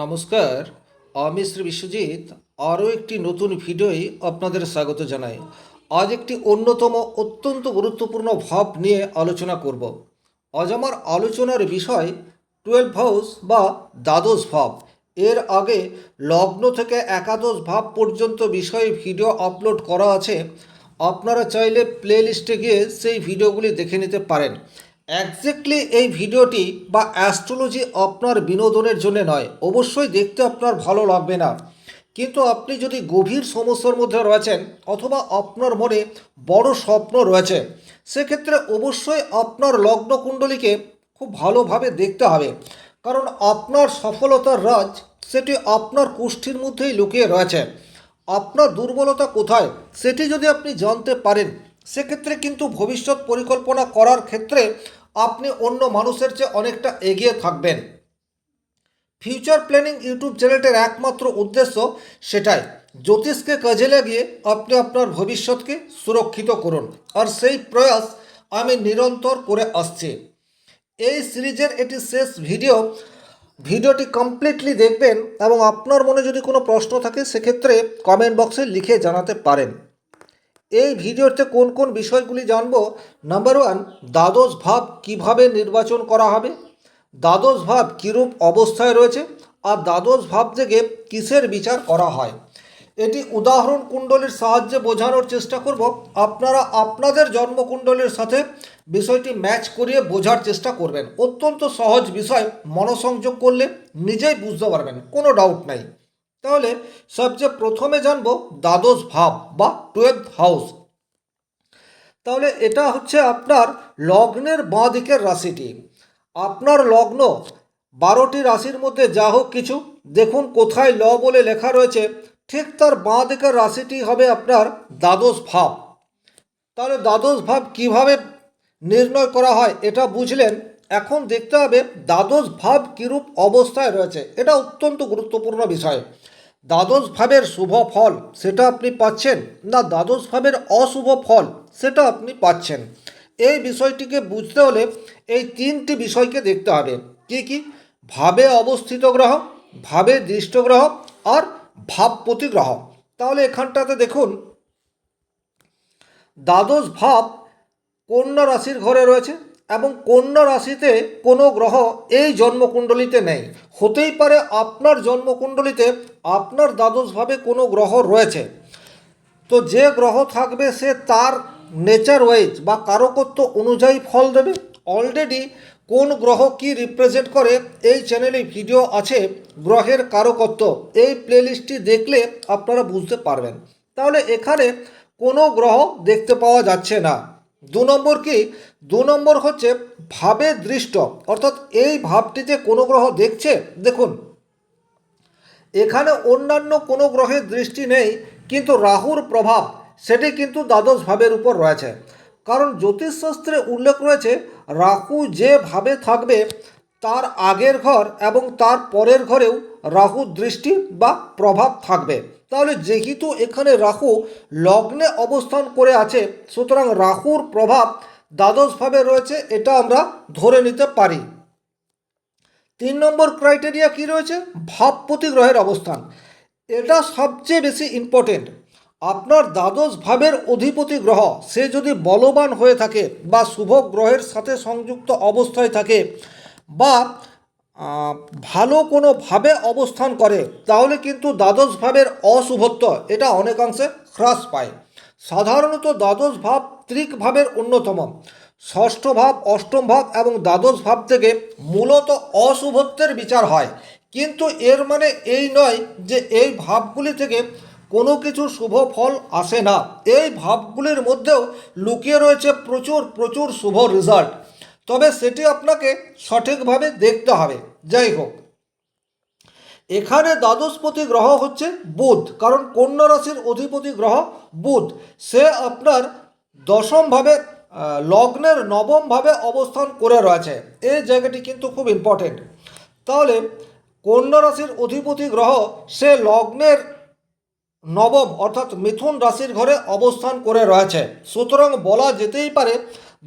নমস্কার, আমি শ্রী বিশ্বজিৎ আরও একটি নতুন ভিডিওয় আপনাদের স্বাগত জানাই। আজ একটি অন্যতম অত্যন্ত গুরুত্বপূর্ণ ভাব নিয়ে আলোচনা করব। আজ আমার আলোচনার বিষয় 12 হাউস বা দ্বাদশ ভাব। এর আগে লগ্ন থেকে একাদশ ভাব পর্যন্ত বিষয়ে ভিডিও আপলোড করা আছে। আপনারা চাইলে প্লে লিস্টে গিয়ে সেই ভিডিওগুলি দেখে নিতে পারেন। একজ্যাক্টলি এই ভিডিওটি বা অ্যাস্ট্রোলজি আপনার বিনোদনের জন্য নয়, অবশ্যই দেখতে আপনার ভালো লাগবে না, কিন্তু আপনি যদি গভীর সমস্যার মধ্যে রয়েছেন অথবা আপনার মনে বড় স্বপ্ন রয়েছে, সেক্ষেত্রে অবশ্যই আপনার লগ্ন কুণ্ডলীকে খুব ভালোভাবে দেখতে হবে। কারণ আপনার সফলতার রাজ সেটি আপনার কুষ্ঠির মধ্যেই লুকিয়ে রয়েছে। আপনার দুর্বলতা কোথায় সেটি যদি আপনি জানতে পারেন, সেক্ষেত্রে কিন্তু ভবিষ্যৎ পরিকল্পনা করার ক্ষেত্রে আপনি অন্য মানুষের চেয়ে অনেকটা এগিয়ে থাকবেন। ফিউচার প্ল্যানিং ইউটিউব চ্যানেলটির একমাত্র উদ্দেশ্য সেটাই, জ্যোতিষকে কাজে লাগিয়ে আপনি আপনার ভবিষ্যৎকে সুরক্ষিত করুন, আর সেই প্রয়াস আমি নিরন্তর করে আসছি। এই সিরিজের এটি শেষ ভিডিওটি কমপ্লিটলি দেখবেন এবং আপনার মনে যদি কোনো প্রশ্ন থাকে সেক্ষেত্রে কমেন্ট বক্সে লিখে জানাতে পারেন। এই ভিডিওতে কোন কোন বিষয়গুলি জানবো? নাম্বার ওয়ান, দ্বাদশ ভাব কিভাবে নির্বাচন করা হবে, দ্বাদশ ভাব কীরূপ অবস্থায় রয়েছে, আর দ্বাদশ ভাব থেকে কিসের বিচার করা হয়। এটি উদাহরণ কুণ্ডলীর সাহায্যে বোঝানোর চেষ্টা করব। আপনারা আপনাদের জন্মকুণ্ডলীর সাথে বিষয়টি ম্যাচ করিয়ে বোঝার চেষ্টা করবেন। অত্যন্ত সহজ বিষয়, মনোসংযোগ করলে নিজেই বুঝতে পারবেন, কোনো ডাউট নাই। তাহলে সবচেয়ে প্রথমে জানবো দ্বাদশ ভাব বা 12th হাউস। তাহলে এটা হচ্ছে আপনার লগ্নের বাঁ দিকের রাশিটি। আপনার লগ্ন 12টি রাশির মধ্যে যা হোক কিছু, দেখুন কোথায় ল বলে লেখা রয়েছে, ঠিক তার বাঁ দিকের রাশিটি হবে আপনার দ্বাদশ ভাব। তাহলে দ্বাদশ ভাব কিভাবে নির্ণয় করা হয় এটা বুঝলেন। এখন দেখতে হবে দ্বাদশ ভাব কীরূপ অবস্থায় রয়েছে, এটা অত্যন্ত গুরুত্বপূর্ণ বিষয়। দ্বাদশ ভাবের শুভ ফল সেটা আপনি পাচ্ছেন না দ্বাদশ ভাবের অশুভ ফল সেটা আপনি পাচ্ছেন, এই বিষয়টিকে বুঝতে হলে এই তিনটি বিষয়কে দেখতে হবে। কি কি? ভাবে অবস্থিত গ্রহ, ভাবে দৃষ্ট গ্রহ, আর ভাবপতি গ্রহ। তাহলে এখানটাতে দেখুন, দ্বাদশ ভাব কন্যা রাশির ঘরে রয়েছে এবং কন্যা রাশিতে কোনো গ্রহ এই জন্মকুণ্ডলিতে নেই। হতেই পারে আপনার জন্মকুণ্ডলিতে আপনার দ্বাদশভাবে কোনো গ্রহ রয়েছে, তো যে গ্রহ থাকবে সে তার নেচার ওয়াইজ বা কারকত্ব অনুযায়ী ফল দেবে। অলরেডি কোন গ্রহ কি রিপ্রেজেন্ট করে এই চ্যানেলে ভিডিও আছে, গ্রহের কারকত্ব, এই প্লেলিস্টটি দেখলে আপনারা বুঝতে পারবেন। তাহলে এখানে কোনো গ্রহ দেখতে পাওয়া যাচ্ছে না। দু নম্বর কি? দু নম্বর হচ্ছে ভাবে দৃষ্ট, অর্থাৎ এই ভাবটিতে কোনো গ্রহ দেখছে। দেখুন এখানে অন্যান্য কোনো গ্রহের দৃষ্টি নেই, কিন্তু রাহুর প্রভাব সেটি কিন্তু দ্বাদশ ভাবের উপর রয়েছে। কারণ জ্যোতিষশাস্ত্রে উল্লেখ রয়েছে রাহু যে ভাবে থাকবে তার আগের ঘর এবং তার পরের ঘরেও রাহুর দৃষ্টি বা প্রভাব থাকবে। তাহলে যেহেতু এখানে রাহু লগ্নে অবস্থান করে আছে, সুতরাং রাহুর প্রভাব দ্বাদশ ভাবে রয়েছে, এটা আমরা ধরে নিতে পারি। তিন নম্বর ক্রাইটেরিয়া কি রয়েছে? ভাবপতি গ্রহের অবস্থান। এটা সবচেয়ে বেশি ইম্পর্টেন্ট। আপনার দ্বাদশ ভাবের অধিপতি গ্রহ সে যদি বলবান হয়ে থাকে বা শুভ গ্রহের সাথে সংযুক্ত অবস্থায় থাকে বা ভালো কোনো ভাবে অবস্থান করে, তাহলে কিন্তু দ্বাদশ ভাবের অশুভত্ব এটা অনেকাংশে হ্রাস পায়। সাধারণত দ্বাদশ ভাব ত্রিক ভাবের অন্যতম। ষষ্ঠ ভাব, অষ্টম ভাব এবং দ্বাদশ ভাব থেকে মূলত অশুভত্বের বিচার হয়, কিন্তু এর মানে এই নয় যে এই ভাবগুলি থেকে কোনো কিছু শুভ ফল আসে না। এই ভাবগুলির মধ্যেও লুকিয়ে রয়েছে প্রচুর প্রচুর শুভ রেজাল্ট, তবে সেটি আপনাকে সঠিকভাবে দেখতে হবে। যাই হোক, এখানে দ্বাদশপতি গ্রহ হচ্ছে বুধ, কারণ কন্যা রাশির অধিপতি গ্রহ বুধ, সে আপনার দশমভাবে লগ্নের নবমভাবে অবস্থান করে রয়েছে। এই জায়গাটি কিন্তু খুব ইম্পর্টেন্ট। তাহলে কন্যা রাশির অধিপতি গ্রহ সে লগ্নের নবম অর্থাৎ মিথুন রাশির ঘরে অবস্থান করে রয়েছে, সুতরাং বলা যেতেই পারে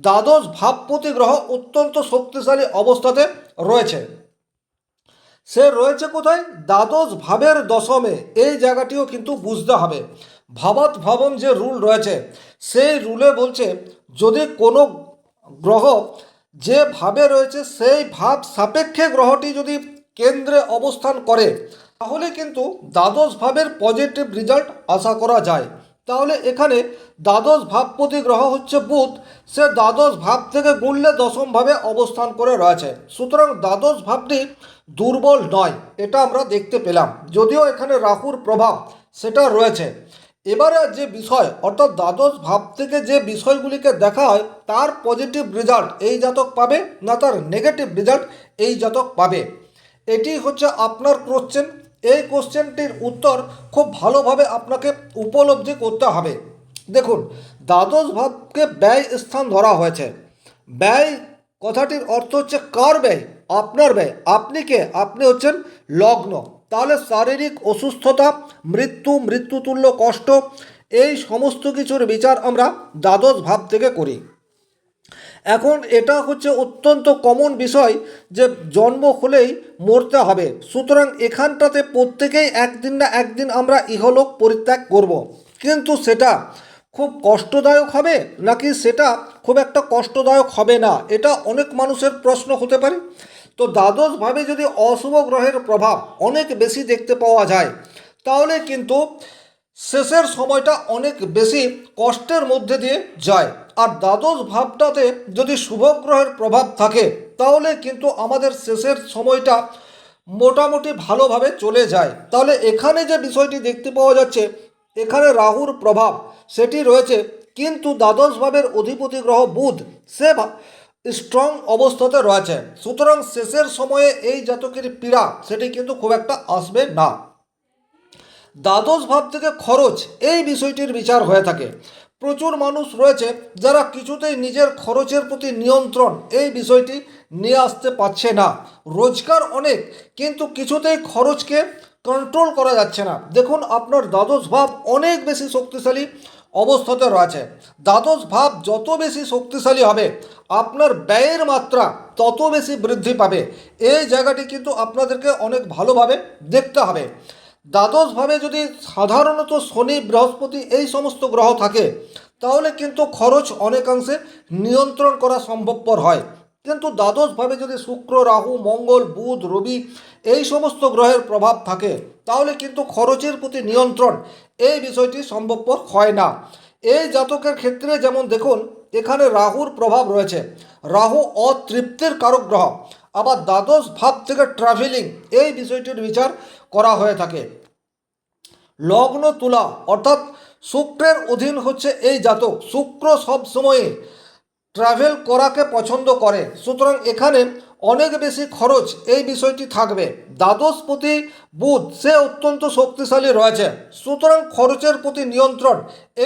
দ্বাদশ ভাবপতি গ্রহ অত্যন্ত শক্তিশালী অবস্থাতে রয়েছে। সে রয়েছে কোথায়? দ্বাদশ ভাবের দশমে। এই জায়গাটিও কিন্তু বুঝতে হবে। ভাবাত ভাবম যে রুল রয়েছে, সেই রুলে বলছে যদি কোনো গ্রহ যে ভাবে রয়েছে সেই ভাব সাপেক্ষে গ্রহটি যদি কেন্দ্রে অবস্থান করে, তাহলে কিন্তু দ্বাদশ ভাবের পজিটিভ রেজাল্ট আশা করা যায়। তাহলে এখানে দ্বাদশ ভাবপতি গ্রহ হচ্ছে বুধ, সে দ্বাদশ ভাব থেকে গুণলে দশম ভাবে অবস্থান করে রয়েছে। সুতরাং দ্বাদশ ভাবটি দুর্বল নয়, এটা আমরা দেখতে পেলাম, যদিও এখানে রাহুর প্রভাব সেটা রয়েছে। এবারে যে বিষয়, অর্থাৎ দ্বাদশ ভাব থেকে যে বিষয়গুলিকে দেখা হয় তার পজিটিভ রেজাল্ট এই জাতক পাবে না তার নেগেটিভ রেজাল্ট এই জাতক পাবে, এটি হচ্ছে আপনার কোশ্চেন। এই কোশ্চেনটির উত্তর খুব ভালোভাবে আপনাকে উপলব্ধি করতে হবে। দেখুন, দ্বাদশ ভাবকে ব্যয় স্থান ধরা হয়েছে। ব্যয় কথাটির অর্থ হচ্ছে কার ব্যয়? আপনার ব্যয়। আপনি কে? আপনি হচ্ছেন লগ্ন। তাহলে শারীরিক অসুস্থতা, মৃত্যুতুল্য কষ্ট, এই সমস্ত কিছুর বিচার আমরা দ্বাদশ ভাব থেকে করি। এখন এটা হচ্ছে অত্যন্ত কমন বিষয় যে জন্ম হলেই মরতে হবে। সুতরাং এখানটাতে প্রত্যেকেই একদিন না একদিন আমরা ইহলোক পরিত্যাগ করব। কিন্তু সেটা খুব কষ্টদায়ক হবে নাকি সেটা খুব একটা কষ্টদায়ক হবে না, এটা অনেক মানুষের প্রশ্ন হতে পারে। তো দ্বাদশভাবে যদি অশুভ গ্রহের প্রভাব অনেক বেশি দেখতে পাওয়া যায়, তাহলে কিন্তু শেষের সময়টা অনেক বেশি কষ্টের মধ্যে দিয়ে যায়। আর দ্বাদশ ভাবটাতে যদি শুভ গ্রহের প্রভাব থাকে, তাহলে কিন্তু আমাদের শেষের সময়টা মোটামুটি ভালোভাবে চলে যায়। তাহলে এখানে যে বিষয়টি দেখতে পাওয়া যাচ্ছে, এখানে রাহুর প্রভাব সেটি রয়েছে, কিন্তু দ্বাদশ ভাবের অধিপতি গ্রহ বুধ সে স্ট্রং অবস্থাতে রয়েছে। সুতরাং শেষের সময়ে এই জাতকের পীড়া সেটি কিন্তু খুব একটা আসবে না। দ্বাদশ ভাব থেকে খরচ, এই বিষয়টির বিচার হয়ে থাকে। প্রচুর মানুষ রয়েছে যারা কিছুতেই নিজের খরচের প্রতি নিয়ন্ত্রণ এই বিষয়টি নিয়ে আসতে পারছে না। রোজগার অনেক, কিন্তু কিছুতেই খরচকে কন্ট্রোল করা যাচ্ছে না। দেখুন, আপনার দ্বাদশ ভাব অনেক বেশি শক্তিশালী অবস্থাতে রয়েছে। দ্বাদশ ভাব যত বেশি শক্তিশালী হবে, আপনার ব্যয়ের মাত্রা তত বেশি বৃদ্ধি পাবে। এই জায়গাটি কিন্তু আপনাদেরকে অনেক ভালোভাবে দেখতে হবে। দ্বাদশভাবে যদি সাধারণত শনি, বৃহস্পতি এই সমস্ত গ্রহ থাকে, তাহলে কিন্তু খরচ অনেকাংশে নিয়ন্ত্রণ করা সম্ভবপর হয়। কিন্তু দ্বাদশভাবে যদি শুক্র, রাহু, মঙ্গল, বুধ, রবি এই সমস্ত গ্রহের প্রভাব থাকে, তাহলে কিন্তু খরচের প্রতি নিয়ন্ত্রণ এই বিষয়টি সম্ভবপর হয় না। এই জাতকের ক্ষেত্রে যেমন দেখুন, এখানে রাহুর প্রভাব রয়েছে। রাহু অতৃপ্তির কারক গ্রহ। আবার দ্বাদশ ভাব থেকে ট্রাভেলিং এই বিষয়টির বিচার করা হয়ে থাকে। লগ্ন তুলা, অর্থাৎ শুক্রের অধীন হচ্ছে এই জাতক। শুক্র সব সময়ে ট্রাভেল করাকে পছন্দ করে। সুতরাং এখানে অনেক বেশি খরচ এই বিষয়টি থাকবে। দ্বাদশপতি বুধ সে অত্যন্ত শক্তিশালী রয়েছে। সুতরাং খরচের প্রতি নিয়ন্ত্রণ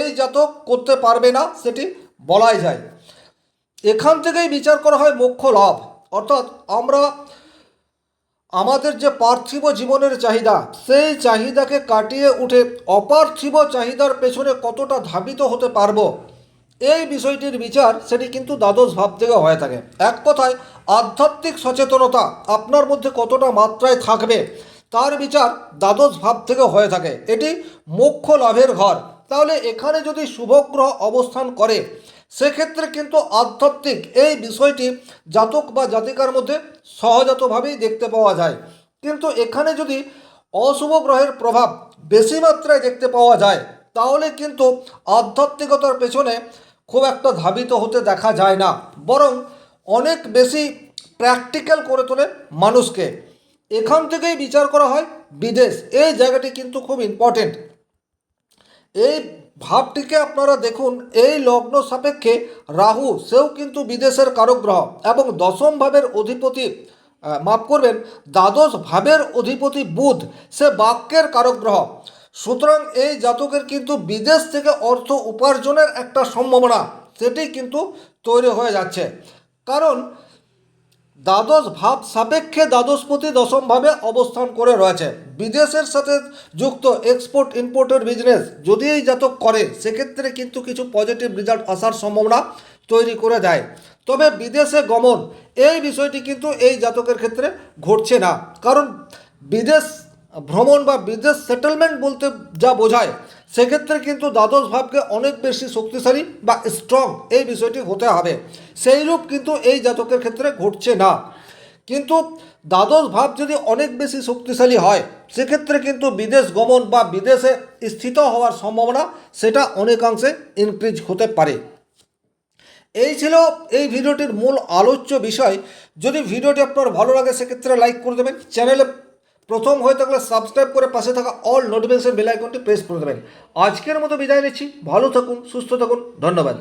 এই জাতক করতে পারবে না, সেটি বলাই যায়। এখান থেকেই বিচার করা হয় মোক্ষ লাভ, অর্থাৎ আমরা আমাদের যে পার্থিব জীবনের চাহিদা, সেই চাহিদাকে কাটিয়ে উঠে অপার্থিব চাহিদার পেছনে কতটা ধাবিত হতে পারবো, এই বিষয়টির বিচার সেটি কিন্তু দ্বাদশ ভাব থেকে হয়ে থাকে। এক কথায় আধ্যাত্মিক সচেতনতা আপনার মধ্যে কতটা মাত্রায় থাকবে, তার বিচার দ্বাদশ ভাব থেকে হয়ে থাকে। এটি মোক্ষ লাভের ঘর। তাহলে এখানে যদি শুভগ্রহ অবস্থান করে, সেক্ষেত্রে কিন্তু আধ্যাত্মিক এই বিষয়টি জাতক বা জাতিকার মধ্যে সহজাতভাবেই দেখতে পাওয়া যায়। কিন্তু এখানে যদি অশুভ গ্রহের প্রভাব বেশি মাত্রায় দেখতে পাওয়া যায়, তাহলে কিন্তু আধ্যাত্মিকতার পেছনে খুব একটা ধাবিত হতে দেখা যায় না, বরং অনেক বেশি প্র্যাকটিক্যাল করে তোলে মানুষকে। এখান থেকেই বিচার করা হয় বিদেশ, এই জায়গাটি কিন্তু খুব ইম্পর্টেন্ট। এই ভাবটিকে আপনারা দেখুন, এই লগ্ন সাপেক্ষে রাহু সেও কিন্তু বিদেশের কারক গ্রহ, এবং দশম ভাবের অধিপতি মাফ করবেন, দ্বাদশ ভাবের অধিপতি বুধ সে বাক্যের কারক গ্রহ। সুতরাং এই জাতকের কিন্তু বিদেশ থেকে অর্থ উপার্জনের একটা সম্ভাবনা সেটি কিন্তু তৈরি হয়ে যাচ্ছে। কারণ দ্বাদশ ভাব সাপেক্ষে দ্বাদশপতি দশমভাবে অবস্থান করে রয়েছে। বিদেশের সাথে যুক্ত এক্সপোর্ট ইম্পোর্টের বিজনেস যদি এই জাতক করে, সেক্ষেত্রে কিন্তু কিছু পজিটিভ রেজাল্ট আসার সম্ভাবনা তৈরি করে দেয়। তবে বিদেশে গমন এই বিষয়টি কিন্তু এই জাতকের ক্ষেত্রে ঘটছে না, কারণ বিদেশ ভ্রমণ বা বিদেশ সেটেলমেন্ট বলতে যা বোঝায় সেক্ষেত্রে কিন্তু দ্বাদশ ভাবকে অনেক বেশি শক্তিশালী বা স্ট্রং এই বিষয়টি হতে হবে, সেইরূপ কিন্তু এই জাতকের ক্ষেত্রে ঘটছে না। কিন্তু দ্বাদশ ভাব যদি অনেক বেশি শক্তিশালী হয় সেক্ষেত্রে কিন্তু বিদেশ গমন বা বিদেশে স্থিত হওয়ার সম্ভাবনা সেটা অনেকাংশে ইনক্রিজ হতে পারে। এই ছিল এই ভিডিওটির মূল আলোচ্য বিষয়। যদি ভিডিওটি আপনার ভালো লাগে সেক্ষেত্রে লাইক করে দেবেন, চ্যানেলে প্রথম হয়ে থাকলে সাবস্ক্রাইব করে পাশে থাকা অল নোটিফিকেশন বেল আইকনটি প্রেস করে দেবেন। আজকের মতো বিদায় নিচ্ছি, ভালো থাকুন, সুস্থ থাকুন, ধন্যবাদ।